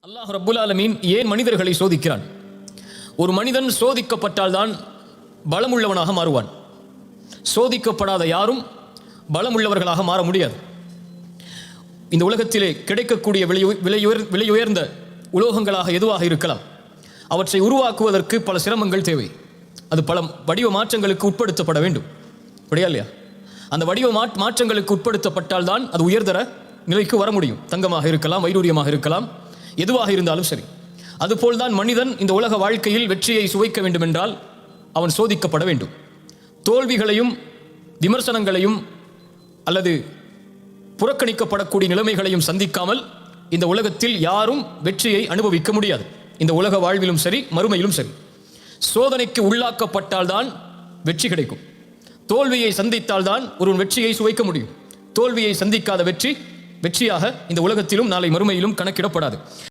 அல்லாஹ் ரப்புல் ஆலமீன் ஏன் மனிதர்களை சோதிக்கிறான்? ஒரு மனிதன் சோதிக்கப்பட்டால்தான் பலமுள்ளவனாக மாறுவான். சோதிக்கப்படாத யாரும் பலமுள்ளவர்களாக மாற முடியாது. இந்த உலகத்திலே கிடைக்கக்கூடிய விலையுயர்ந்த உலோகங்களாக எதுவாக இருக்கலாம், அவற்றை உருவாக்குவதற்கு பல சிரமங்கள் தேவை. அது பல வடிவ மாற்றங்களுக்கு உட்படுத்தப்பட வேண்டும். அப்படியா இல்லையா? அந்த வடிவ மாற்றங்களுக்கு உட்படுத்தப்பட்டால்தான் அது உயர்தர நிலைக்கு வர முடியும். தங்கமாக இருக்கலாம், வைடூரியமாக இருக்கலாம், எதுவாக இருந்தாலும் சரி. அதுபோல்தான் மனிதன் இந்த உலக வாழ்க்கையில் வெற்றியை சுவைக்க வேண்டும் என்றால் அவன் சோதிக்கப்பட வேண்டும். தோல்விகளையும் விமர்சனங்களையும் அல்லது புறக்கணிக்கப்படக்கூடிய நிலைமைகளையும் சந்திக்காமல் இந்த உலகத்தில் யாரும் வெற்றியை அனுபவிக்க முடியாது. இந்த உலக வாழ்விலும் சரி, மறுமையிலும் சரி. சோதனைக்கு உள்ளாக்கப்பட்டால்தான் வெற்றி கிடைக்கும். தோல்வியை சந்தித்தால்தான் ஒருவன் வெற்றியை சுவைக்க முடியும். தோல்வியை சந்திக்காத வெற்றியாக இந்த உலகத்திலும் நாளை மறுமையிலும் கணக்கிடப்படாது.